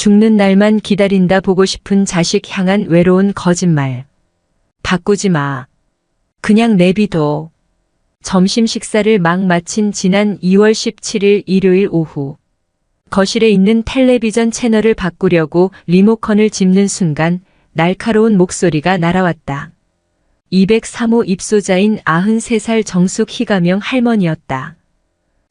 죽는 날만 기다린다 보고 싶은 자식 향한 외로운 거짓말. 바꾸지 마. 그냥 내비둬. 점심 식사를 막 마친 지난 2월 17일 일요일 오후. 거실에 있는 텔레비전 채널을 바꾸려고 리모컨을 짚는 순간 날카로운 목소리가 날아왔다. 203호 입소자인 93살 정숙 희가명 할머니였다.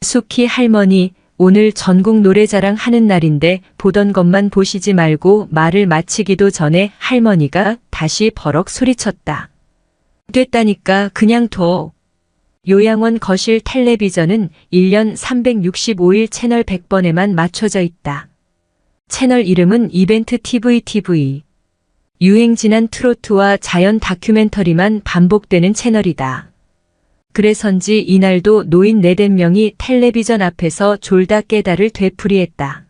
숙희 할머니, 오늘 전국 노래자랑 하는 날인데 보던 것만 보시지 말고 말을 마치기도 전에 할머니가 다시 버럭 소리쳤다. 됐다니까 그냥 둬. 요양원 거실 텔레비전은 1년 365일 채널 100번에만 맞춰져 있다. 채널 이름은 이벤트 TV. 유행 지난 트로트와 자연 다큐멘터리만 반복되는 채널이다. 그래서인지 이날도 노인 4~5명이 텔레비전 앞에서 졸다 깨달을 되풀이했다.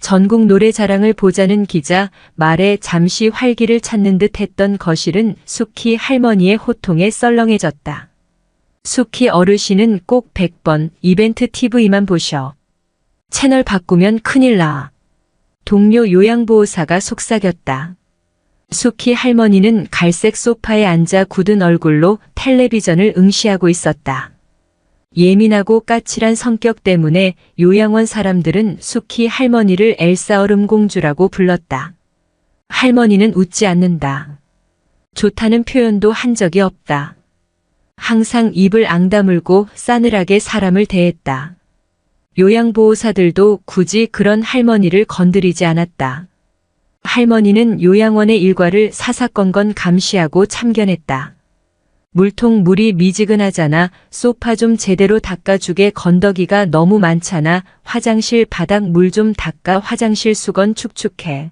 전국 노래자랑을 보자는 기자, 말에 잠시 활기를 찾는 듯 했던 거실은 숙희 할머니의 호통에 썰렁해졌다. 숙희 어르신은 꼭 100번 이벤트 TV만 보셔. 채널 바꾸면 큰일 나. 동료 요양보호사가 속삭였다. 숙희 할머니는 갈색 소파에 앉아 굳은 얼굴로 텔레비전을 응시하고 있었다. 예민하고 까칠한 성격 때문에 요양원 사람들은 숙희 할머니를 엘사 얼음공주라고 불렀다. 할머니는 웃지 않는다. 좋다는 표현도 한 적이 없다. 항상 입을 앙다물고 싸늘하게 사람을 대했다. 요양보호사들도 굳이 그런 할머니를 건드리지 않았다. 할머니는 요양원의 일과를 사사건건 감시하고 참견했다. 물통 물이 미지근하잖아. 소파 좀 제대로 닦아주게. 건더기가 너무 많잖아. 화장실 바닥 물 좀 닦아. 화장실 수건 축축해.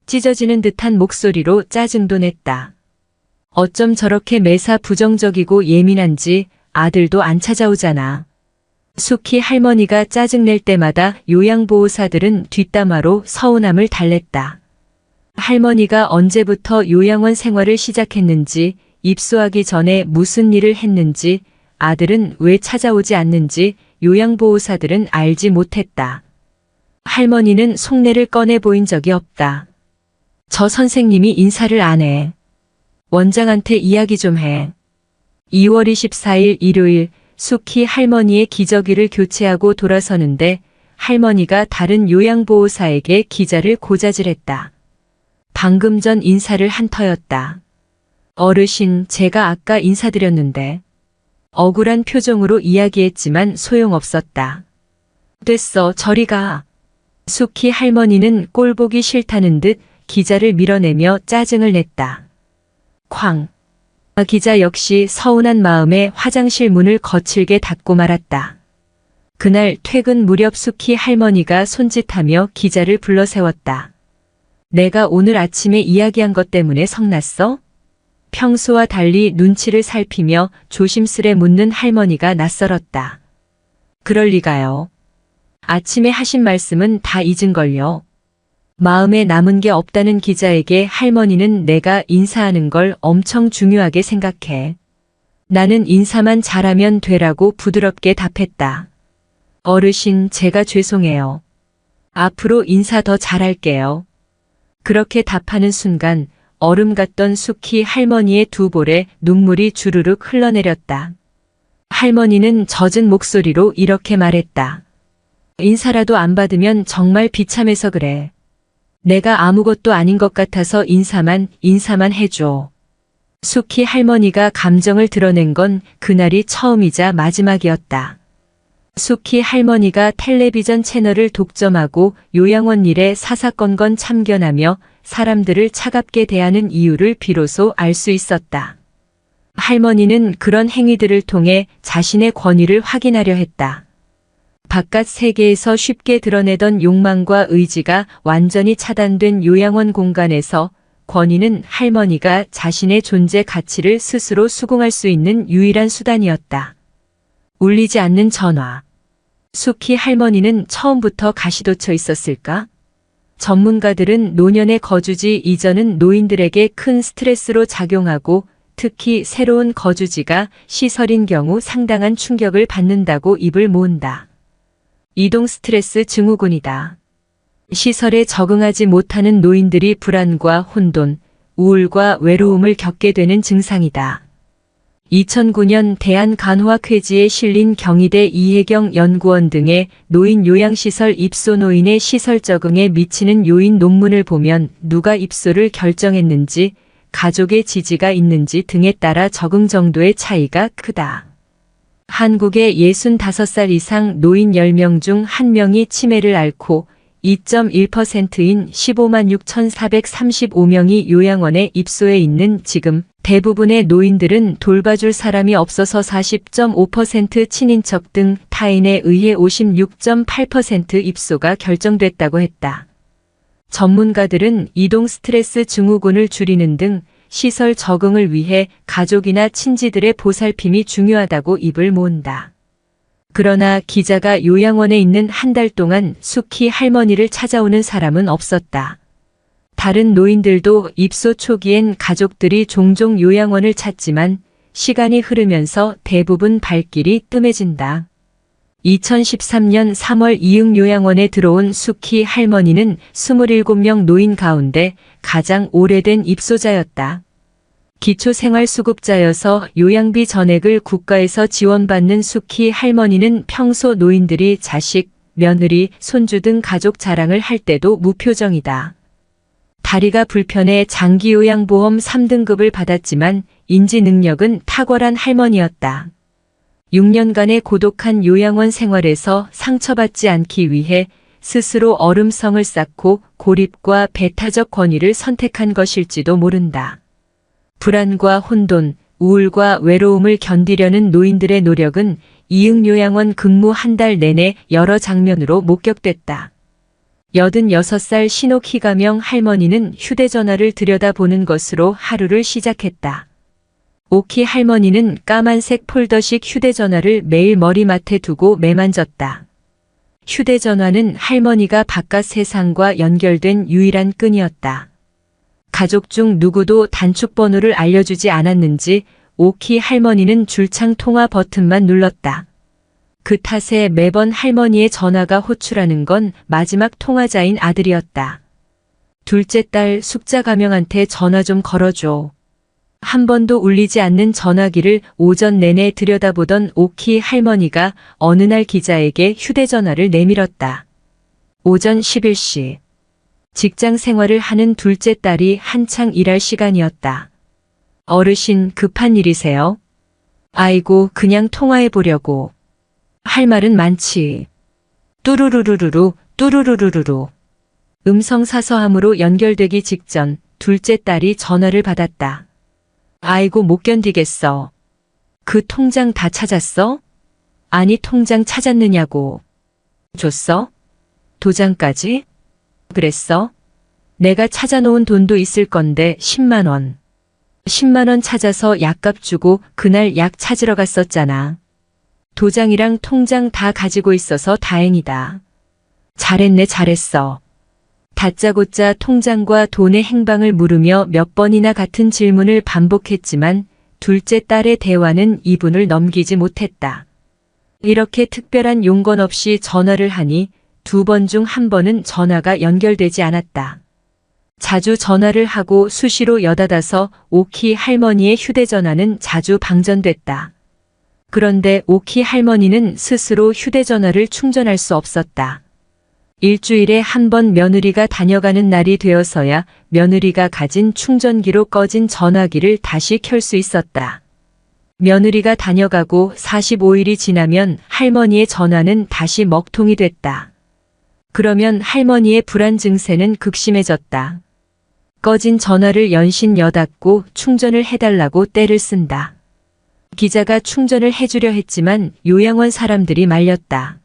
찢어지는 듯한 목소리로 짜증도 냈다. 어쩜 저렇게 매사 부정적이고 예민한지. 아들도 안 찾아오잖아. 숙희 할머니가 짜증낼 때마다 요양보호사들은 뒷담화로 서운함을 달랬다. 할머니가 언제부터 요양원 생활을 시작했는지, 입소하기 전에 무슨 일을 했는지, 아들은 왜 찾아오지 않는지 요양보호사들은 알지 못했다. 할머니는 속내를 꺼내 보인 적이 없다. 저 선생님이 인사를 안 해. 원장한테 이야기 좀 해. 2월 24일 일요일 숙희 할머니의 기저귀를 교체하고 돌아서는데 할머니가 다른 요양보호사에게 기자를 고자질했다. 방금 전 인사를 한 터였다. 어르신, 제가 아까 인사드렸는데. 억울한 표정으로 이야기했지만 소용없었다. 됐어, 저리 가. 숙희 할머니는 꼴보기 싫다는 듯 기자를 밀어내며 짜증을 냈다. 쾅. 기자 역시 서운한 마음에 화장실 문을 거칠게 닫고 말았다. 그날 퇴근 무렵 숙희 할머니가 손짓하며 기자를 불러 세웠다. 내가 오늘 아침에 이야기한 것 때문에 성났어? 평소와 달리 눈치를 살피며 조심스레 묻는 할머니가 낯설었다. 그럴 리가요. 아침에 하신 말씀은 다 잊은걸요. 마음에 남은 게 없다는 기자에게 할머니는 내가 인사하는 걸 엄청 중요하게 생각해. 나는 인사만 잘하면 되라고 부드럽게 답했다. 어르신, 제가 죄송해요. 앞으로 인사 더 잘할게요. 그렇게 답하는 순간 얼음 같던 숙희 할머니의 두 볼에 눈물이 주르륵 흘러내렸다. 할머니는 젖은 목소리로 이렇게 말했다. 인사라도 안 받으면 정말 비참해서 그래. 내가 아무것도 아닌 것 같아서 인사만 해줘. 숙희 할머니가 감정을 드러낸 건 그날이 처음이자 마지막이었다. 숙희 할머니가 텔레비전 채널을 독점하고 요양원 일에 사사건건 참견하며 사람들을 차갑게 대하는 이유를 비로소 알 수 있었다. 할머니는 그런 행위들을 통해 자신의 권위를 확인하려 했다. 바깥 세계에서 쉽게 드러내던 욕망과 의지가 완전히 차단된 요양원 공간에서 권위는 할머니가 자신의 존재 가치를 스스로 수긍할 수 있는 유일한 수단이었다. 울리지 않는 전화. 숙희 할머니는 처음부터 가시돋쳐 있었을까? 전문가들은 노년의 거주지 이전은 노인들에게 큰 스트레스로 작용하고 특히 새로운 거주지가 시설인 경우 상당한 충격을 받는다고 입을 모은다. 이동 스트레스 증후군이다. 시설에 적응하지 못하는 노인들이 불안과 혼돈, 우울과 외로움을 겪게 되는 증상이다. 2009년 대한간호학회지에 실린 경희대 이혜경 연구원 등의 노인 요양시설 입소 노인의 시설 적응에 미치는 요인 논문을 보면 누가 입소를 결정했는지, 가족의 지지가 있는지 등에 따라 적응 정도의 차이가 크다. 한국의 65살 이상 노인 10명 중 1명이 치매를 앓고 2.1%인 15만 6,435명이 요양원에 입소해 있는 지금 대부분의 노인들은 돌봐줄 사람이 없어서 40.5% 친인척 등 타인에 의해 56.8% 입소가 결정됐다고 했다. 전문가들은 이동 스트레스 증후군을 줄이는 등 시설 적응을 위해 가족이나 친지들의 보살핌이 중요하다고 입을 모은다. 그러나 기자가 요양원에 있는 한 달 동안 숙희 할머니를 찾아오는 사람은 없었다. 다른 노인들도 입소 초기엔 가족들이 종종 요양원을 찾지만 시간이 흐르면서 대부분 발길이 뜸해진다. 2013년 3월 이응 요양원에 들어온 숙희 할머니는 27명 노인 가운데 가장 오래된 입소자였다. 기초생활수급자여서 요양비 전액을 국가에서 지원받는 숙희 할머니는 평소 노인들이 자식, 며느리, 손주 등 가족 자랑을 할 때도 무표정이다. 다리가 불편해 장기요양보험 3등급을 받았지만 인지 능력은 탁월한 할머니였다. 6년간의 고독한 요양원 생활에서 상처받지 않기 위해 스스로 얼음성을 쌓고 고립과 배타적 권위를 선택한 것일지도 모른다. 불안과 혼돈, 우울과 외로움을 견디려는 노인들의 노력은 이응 요양원 근무 한 달 내내 여러 장면으로 목격됐다. 86살 신옥희가명 할머니는 휴대전화를 들여다보는 것으로 하루를 시작했다. 오키 할머니는 까만색 폴더식 휴대전화를 매일 머리맡에 두고 매만졌다. 휴대전화는 할머니가 바깥 세상과 연결된 유일한 끈이었다. 가족 중 누구도 단축번호를 알려주지 않았는지 오키 할머니는 줄창 통화 버튼만 눌렀다. 그 탓에 매번 할머니의 전화가 호출하는 건 마지막 통화자인 아들이었다. 둘째 딸 숙자 가명한테 전화 좀 걸어줘. 한 번도 울리지 않는 전화기를 오전 내내 들여다보던 오키 할머니가 어느 날 기자에게 휴대전화를 내밀었다. 오전 11시. 직장 생활을 하는 둘째 딸이 한창 일할 시간이었다. 어르신 급한 일이세요? 아이고 그냥 통화해 보려고. 할 말은 많지. 뚜루루루루루 뚜루루루루루. 음성 사서함으로 연결되기 직전 둘째 딸이 전화를 받았다. 아이고 못 견디겠어. 그 통장 다 찾았어? 아니 통장 찾았느냐고. 줬어? 도장까지? 그랬어? 내가 찾아놓은 돈도 있을 건데 10만 원. 10만 원 찾아서 약값 주고 그날 약 찾으러 갔었잖아. 도장이랑 통장 다 가지고 있어서 다행이다. 잘했네 잘했어. 다짜고짜 통장과 돈의 행방을 물으며 몇 번이나 같은 질문을 반복했지만 둘째 딸의 대화는 2분을 넘기지 못했다. 이렇게 특별한 용건 없이 전화를 하니 2번 중 1번은 전화가 연결되지 않았다. 자주 전화를 하고 수시로 여닫아서 오키 할머니의 휴대전화는 자주 방전됐다. 그런데 오키 할머니는 스스로 휴대전화를 충전할 수 없었다. 일주일에 한 번 며느리가 다녀가는 날이 되어서야 며느리가 가진 충전기로 꺼진 전화기를 다시 켤 수 있었다. 며느리가 다녀가고 45일이 지나면 할머니의 전화는 다시 먹통이 됐다. 그러면 할머니의 불안 증세는 극심해졌다. 꺼진 전화를 연신 여닫고 충전을 해달라고 떼를 쓴다. 기자가 충전을 해주려 했지만 요양원 사람들이 말렸다.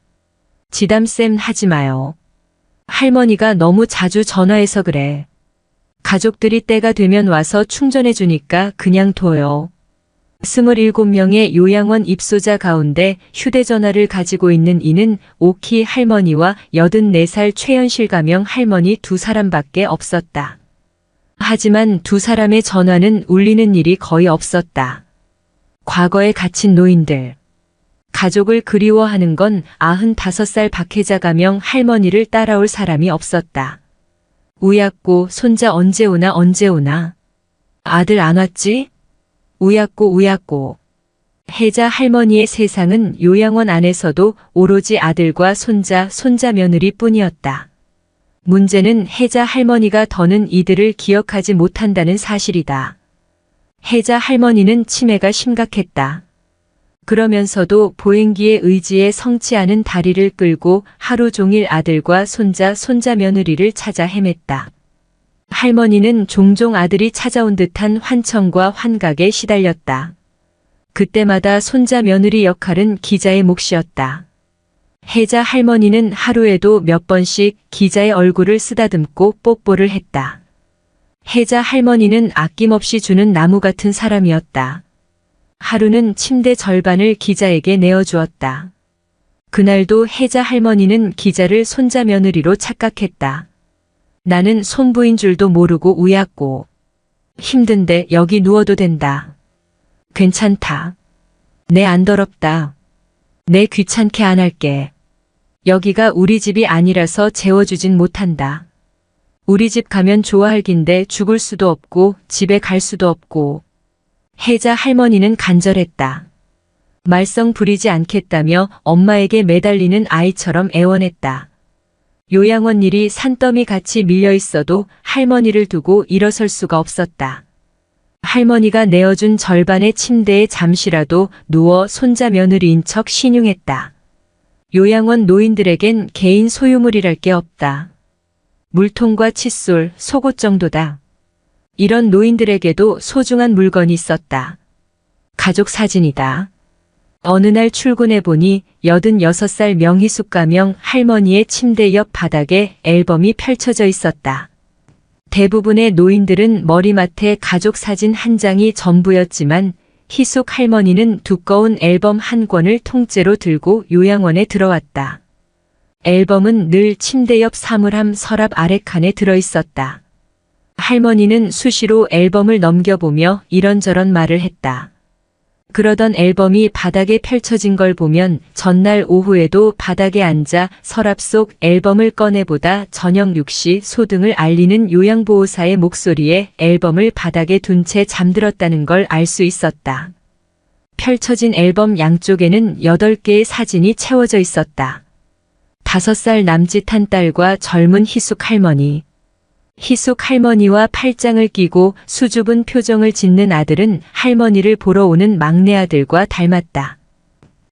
지담쌤 하지 마요. 할머니가 너무 자주 전화해서 그래. 가족들이 때가 되면 와서 충전해주니까 그냥 둬요. 27명의 요양원 입소자 가운데 휴대전화를 가지고 있는 이는 오키 할머니와 84살 최현실 가명 할머니 2사람밖에 없었다. 하지만 2사람의 전화는 울리는 일이 거의 없었다. 과거에 갇힌 노인들. 가족을 그리워하는 건 95살 박혜자 가명 할머니를 따라올 사람이 없었다. 우약고 손자 언제 오나 언제 오나. 아들 안 왔지? 우약고. 혜자 할머니의 세상은 요양원 안에서도 오로지 아들과 손자 며느리 뿐이었다. 문제는 혜자 할머니가 더는 이들을 기억하지 못한다는 사실이다. 혜자 할머니는 치매가 심각했다. 그러면서도 보행기에 의지해 성치 않은 다리를 끌고 하루 종일 아들과 손자 며느리를 찾아 헤맸다. 할머니는 종종 아들이 찾아온 듯한 환청과 환각에 시달렸다. 그때마다 손자 며느리 역할은 기자의 몫이었다. 혜자 할머니는 하루에도 몇 번씩 기자의 얼굴을 쓰다듬고 뽀뽀를 했다. 혜자 할머니는 아낌없이 주는 나무 같은 사람이었다. 하루는 침대 절반을 기자에게 내어주었다. 그날도 혜자 할머니는 기자를 손자 며느리로 착각했다. 나는 손부인 줄도 모르고 우약고. 힘든데 여기 누워도 된다. 괜찮다. 내 안 더럽다. 내 귀찮게 안 할게. 여기가 우리 집이 아니라서 재워주진 못한다. 우리 집 가면 좋아할 긴데 죽을 수도 없고 집에 갈 수도 없고. 혜자 할머니는 간절했다. 말썽 부리지 않겠다며 엄마에게 매달리는 아이처럼 애원했다. 요양원 일이 산더미 같이 밀려 있어도 할머니를 두고 일어설 수가 없었다. 할머니가 내어준 절반의 침대에 잠시라도 누워 손자 며느리인 척 신용했다. 요양원 노인들에겐 개인 소유물이랄 게 없다. 물통과 칫솔, 속옷 정도다. 이런 노인들에게도 소중한 물건이 있었다. 가족 사진이다. 어느 날 출근해 보니 86살 명희숙 가명 할머니의 침대 옆 바닥에 앨범이 펼쳐져 있었다. 대부분의 노인들은 머리맡에 가족 사진 한 장이 전부였지만 희숙 할머니는 두꺼운 앨범 한 권을 통째로 들고 요양원에 들어왔다. 앨범은 늘 침대 옆 사물함 서랍 아래칸에 들어있었다. 할머니는 수시로 앨범을 넘겨보며 이런저런 말을 했다. 그러던 앨범이 바닥에 펼쳐진 걸 보면 전날 오후에도 바닥에 앉아 서랍 속 앨범을 꺼내보다 저녁 6시 소등을 알리는 요양보호사의 목소리에 앨범을 바닥에 둔 채 잠들었다는 걸 알 수 있었다. 펼쳐진 앨범 양쪽에는 8개의 사진이 채워져 있었다. 5살 남짓한 딸과 젊은 희숙 할머니. 희숙 할머니와 팔짱을 끼고 수줍은 표정을 짓는 아들은 할머니를 보러 오는 막내 아들과 닮았다.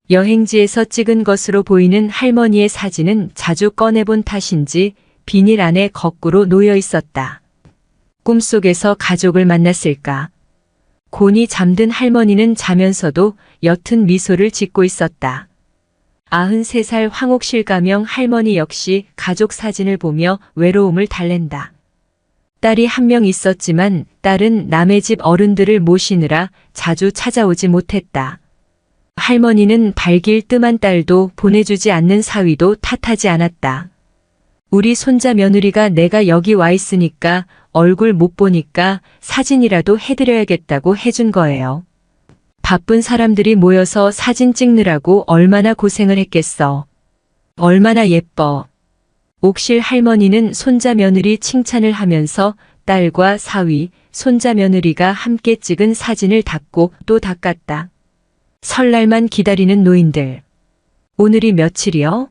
여행지에서 찍은 것으로 보이는 할머니의 사진은 자주 꺼내본 탓인지 비닐 안에 거꾸로 놓여 있었다. 꿈속에서 가족을 만났을까? 곤히 잠든 할머니는 자면서도 옅은 미소를 짓고 있었다. 93살 황옥실 가명 할머니 역시 가족 사진을 보며 외로움을 달랜다. 딸이 한 명 있었지만 딸은 남의 집 어른들을 모시느라 자주 찾아오지 못했다. 할머니는 발길 뜸한 딸도 보내주지 않는 사위도 탓하지 않았다. 우리 손자 며느리가 내가 여기 와 있으니까 얼굴 못 보니까 사진이라도 해드려야겠다고 해준 거예요. 바쁜 사람들이 모여서 사진 찍느라고 얼마나 고생을 했겠어. 얼마나 예뻐. 옥실 할머니는 손자 며느리 칭찬을 하면서 딸과 사위, 손자 며느리가 함께 찍은 사진을 닦고 또 닦았다. 설날만 기다리는 노인들. 오늘이 며칠이요?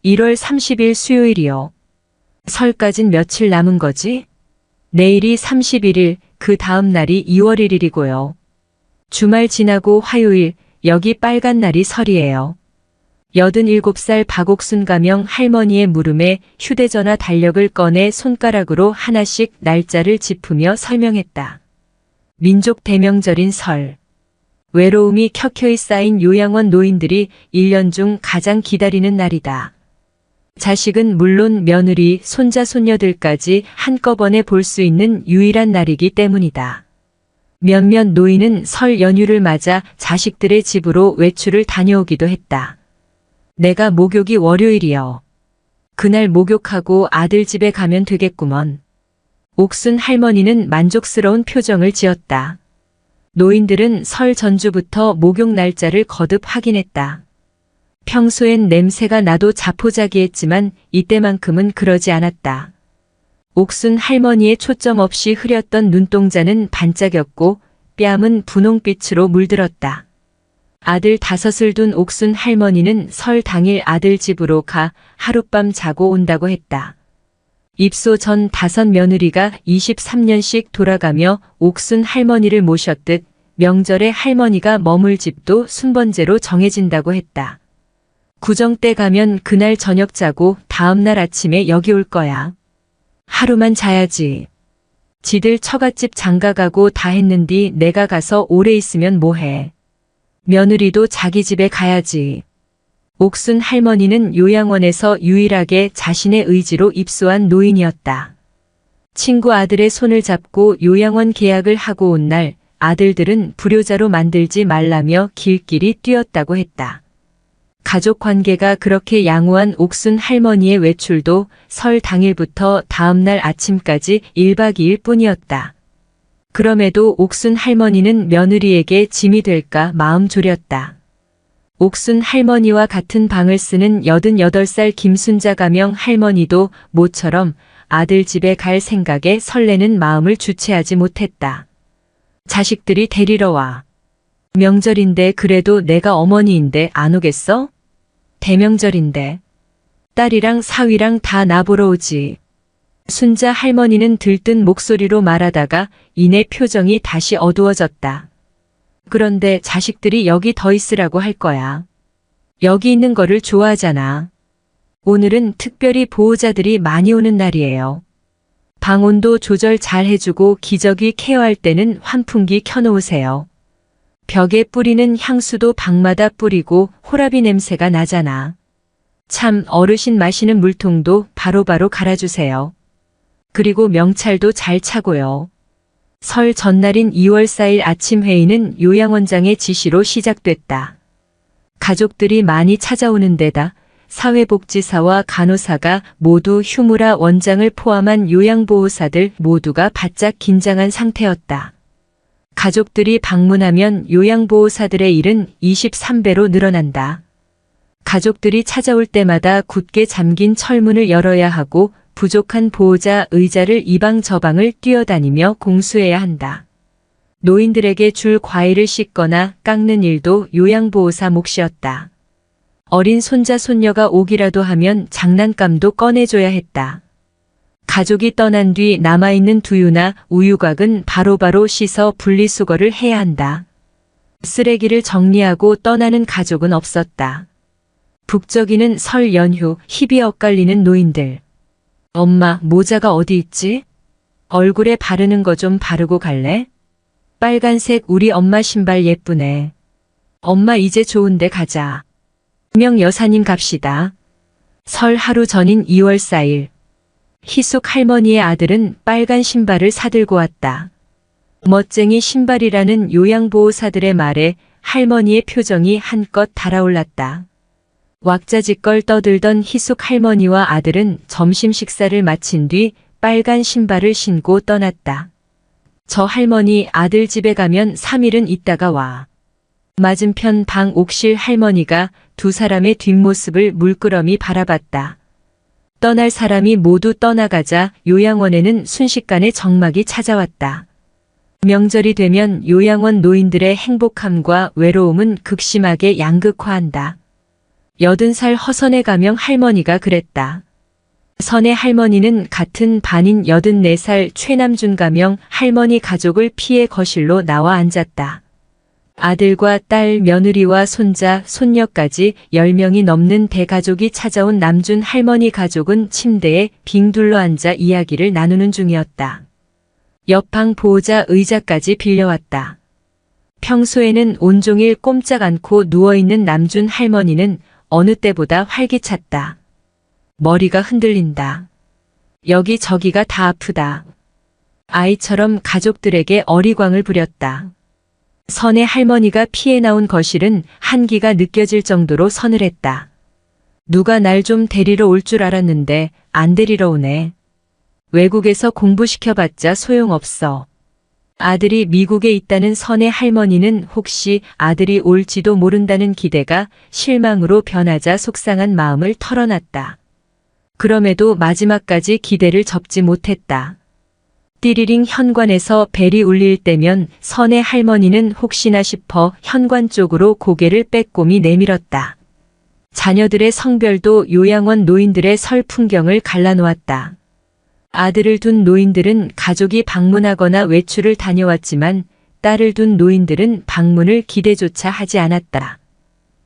1월 30일 수요일이요. 설까진 며칠 남은 거지? 내일이 31일, 그 다음 날이 2월 1일이고요. 주말 지나고 화요일, 여기 빨간 날이 설이에요. 87살 박옥순 가명 할머니의 물음에 휴대전화 달력을 꺼내 손가락으로 하나씩 날짜를 짚으며 설명했다. 민족 대명절인 설. 외로움이 켜켜이 쌓인 요양원 노인들이 1년 중 가장 기다리는 날이다. 자식은 물론 며느리, 손자, 손녀들까지 한꺼번에 볼 수 있는 유일한 날이기 때문이다. 몇몇 노인은 설 연휴를 맞아 자식들의 집으로 외출을 다녀오기도 했다. 내가 목욕이 월요일이요. 그날 목욕하고 아들 집에 가면 되겠구먼. 옥순 할머니는 만족스러운 표정을 지었다. 노인들은 설 전주부터 목욕 날짜를 거듭 확인했다. 평소엔 냄새가 나도 자포자기했지만 이때만큼은 그러지 않았다. 옥순 할머니의 초점 없이 흐렸던 눈동자는 반짝였고 뺨은 분홍빛으로 물들었다. 아들 5을 둔 옥순 할머니는 설 당일 아들 집으로 가 하룻밤 자고 온다고 했다. 입소 전 5 며느리가 23년씩 돌아가며 옥순 할머니를 모셨듯 명절에 할머니가 머물 집도 순번제로 정해진다고 했다. 구정 때 가면 그날 저녁 자고 다음날 아침에 여기 올 거야. 하루만 자야지. 지들 처갓집 장가가고 다 했는디 내가 가서 오래 있으면 뭐해. 며느리도 자기 집에 가야지. 옥순 할머니는 요양원에서 유일하게 자신의 의지로 입소한 노인이었다. 친구 아들의 손을 잡고 요양원 계약을 하고 온 날 아들들은 불효자로 만들지 말라며 길길이 뛰었다고 했다. 가족 관계가 그렇게 양호한 옥순 할머니의 외출도 설 당일부터 다음날 아침까지 1박 2일 뿐이었다. 그럼에도 옥순 할머니는 며느리에게 짐이 될까 마음 졸였다. 옥순 할머니와 같은 방을 쓰는 88살 김순자 가명 할머니도 모처럼 아들 집에 갈 생각에 설레는 마음을 주체하지 못했다. 자식들이 데리러 와. 명절인데 그래도 내가 어머니인데 안 오겠어? 대명절인데. 딸이랑 사위랑 다 나보러 오지. 순자 할머니는 들뜬 목소리로 말하다가 이내 표정이 다시 어두워졌다. 그런데 자식들이 여기 더 있으라고 할 거야. 여기 있는 거를 좋아하잖아. 오늘은 특별히 보호자들이 많이 오는 날이에요. 방 온도 조절 잘 해주고 기저귀 케어할 때는 환풍기 켜놓으세요. 벽에 뿌리는 향수도 방마다 뿌리고 호라비 냄새가 나잖아. 참 어르신 마시는 물통도 바로바로 갈아주세요. 그리고 명찰도 잘 차고요. 설 전날인 2월 4일 아침 회의는 요양원장의 지시로 시작됐다. 가족들이 많이 찾아오는 데다 사회복지사와 간호사가 모두 휴무라 원장을 포함한 요양보호사들 모두가 바짝 긴장한 상태였다. 가족들이 방문하면 요양보호사들의 일은 23배로 늘어난다. 가족들이 찾아올 때마다 굳게 잠긴 철문을 열어야 하고 부족한 보호자 의자를 이 방 저 방을 뛰어다니며 공수해야 한다. 노인들에게 줄 과일을 씻거나 깎는 일도 요양보호사 몫이었다. 어린 손자 손녀가 오기라도 하면 장난감도 꺼내줘야 했다. 가족이 떠난 뒤 남아있는 두유나 우유곽은 바로바로 씻어 분리수거를 해야 한다. 쓰레기를 정리하고 떠나는 가족은 없었다. 북적이는 설 연휴 힙이 엇갈리는 노인들. 엄마, 모자가 어디 있지? 얼굴에 바르는 거 좀 바르고 갈래? 빨간색 우리 엄마 신발 예쁘네. 엄마 이제 좋은데 가자. 명 여사님 갑시다. 설 하루 전인 2월 4일. 희숙 할머니의 아들은 빨간 신발을 사들고 왔다. 멋쟁이 신발이라는 요양보호사들의 말에 할머니의 표정이 한껏 달아올랐다. 왁자지껄 떠들던 희숙 할머니와 아들은 점심 식사를 마친 뒤 빨간 신발을 신고 떠났다. 저 할머니 아들 집에 가면 3일은 있다가 와. 맞은편 방 옥실 할머니가 두 사람의 뒷모습을 물끄러미 바라봤다. 떠날 사람이 모두 떠나가자 요양원에는 순식간에 적막이 찾아왔다. 명절이 되면 요양원 노인들의 행복함과 외로움은 극심하게 양극화한다. 80살 허선의 가명 할머니가 그랬다. 선의 할머니는 같은 반인 84살 최남준 가명 할머니 가족을 피해 거실로 나와 앉았다. 아들과 딸, 며느리와 손자, 손녀까지 10명이 넘는 대가족이 찾아온 남준 할머니 가족은 침대에 빙 둘러앉아 이야기를 나누는 중이었다. 옆방 보호자 의자까지 빌려왔다. 평소에는 온종일 꼼짝 않고 누워있는 남준 할머니는 어느 때보다 활기찼다. 머리가 흔들린다. 여기저기가 다 아프다. 아이처럼 가족들에게 어리광을 부렸다. 선의 할머니가 피해 나온 거실은 한기가 느껴질 정도로 서늘했다. 누가 날 좀 데리러 올 줄 알았는데 안 데리러 오네. 외국에서 공부시켜봤자 소용없어. 아들이 미국에 있다는 선의 할머니는 혹시 아들이 올지도 모른다는 기대가 실망으로 변하자 속상한 마음을 털어놨다. 그럼에도 마지막까지 기대를 접지 못했다. 띠리링 현관에서 벨이 울릴 때면 선의 할머니는 혹시나 싶어 현관 쪽으로 고개를 빼꼼히 내밀었다. 자녀들의 성별도 요양원 노인들의 설 풍경을 갈라놓았다. 아들을 둔 노인들은 가족이 방문하거나 외출을 다녀왔지만 딸을 둔 노인들은 방문을 기대조차 하지 않았다.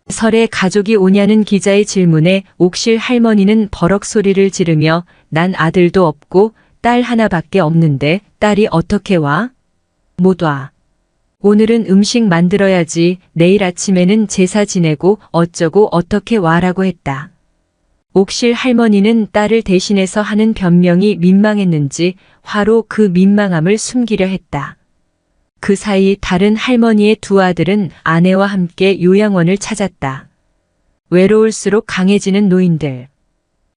설에 가족이 오냐는 기자의 질문에 옥실 할머니는 버럭 소리를 지르며 난 아들도 없고 딸 하나밖에 없는데 딸이 어떻게 와? 못 와. 오늘은 음식 만들어야지. 내일 아침에는 제사 지내고 어쩌고 어떻게 와라고 했다. 옥실 할머니는 딸을 대신해서 하는 변명이 민망했는지 화로 그 민망함을 숨기려 했다. 그 사이 다른 할머니의 두 아들은 아내와 함께 요양원을 찾았다. 외로울수록 강해지는 노인들.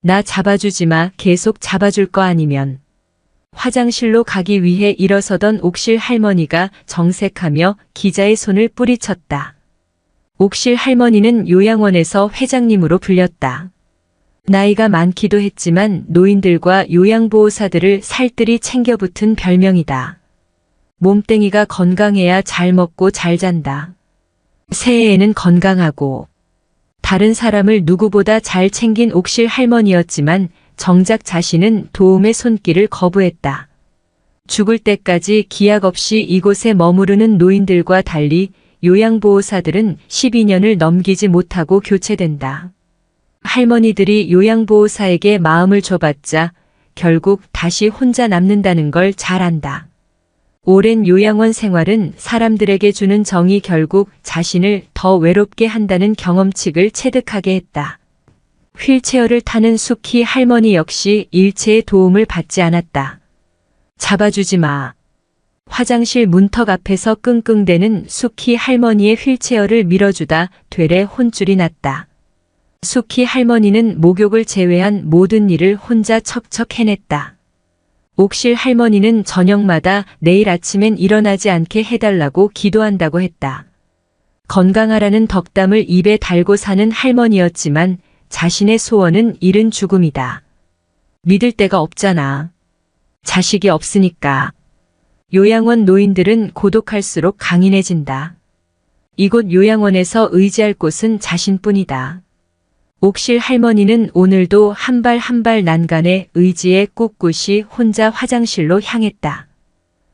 나 잡아주지 마. 계속 잡아줄 거 아니면. 화장실로 가기 위해 일어서던 옥실 할머니가 정색하며 기자의 손을 뿌리쳤다. 옥실 할머니는 요양원에서 회장님으로 불렸다. 나이가 많기도 했지만 노인들과 요양보호사들을 살뜰히 챙겨붙은 별명이다. 몸뚱이가 건강해야 잘 먹고 잘 잔다. 새해에는 건강하고. 다른 사람을 누구보다 잘 챙긴 옥실 할머니였지만 정작 자신은 도움의 손길을 거부했다. 죽을 때까지 기약 없이 이곳에 머무르는 노인들과 달리 요양보호사들은 12년을 넘기지 못하고 교체된다. 할머니들이 요양보호사에게 마음을 줘봤자 결국 다시 혼자 남는다는 걸 잘 안다. 오랜 요양원 생활은 사람들에게 주는 정이 결국 자신을 더 외롭게 한다는 경험칙을 체득하게 했다. 휠체어를 타는 수키 할머니 역시 일체의 도움을 받지 않았다. 잡아주지 마. 화장실 문턱 앞에서 끙끙대는 수키 할머니의 휠체어를 밀어주다 되레 혼쭐이 났다. 수키 할머니는 목욕을 제외한 모든 일을 혼자 척척 해냈다. 옥실 할머니는 저녁마다 내일 아침엔 일어나지 않게 해달라고 기도한다고 했다. 건강하라는 덕담을 입에 달고 사는 할머니였지만 자신의 소원은 이른 죽음이다. 믿을 데가 없잖아. 자식이 없으니까. 요양원 노인들은 고독할수록 강인해진다. 이곳 요양원에서 의지할 곳은 자신뿐이다. 옥실 할머니는 오늘도 한 발 한 발 난간에 의지에 꿋꿋이 혼자 화장실로 향했다.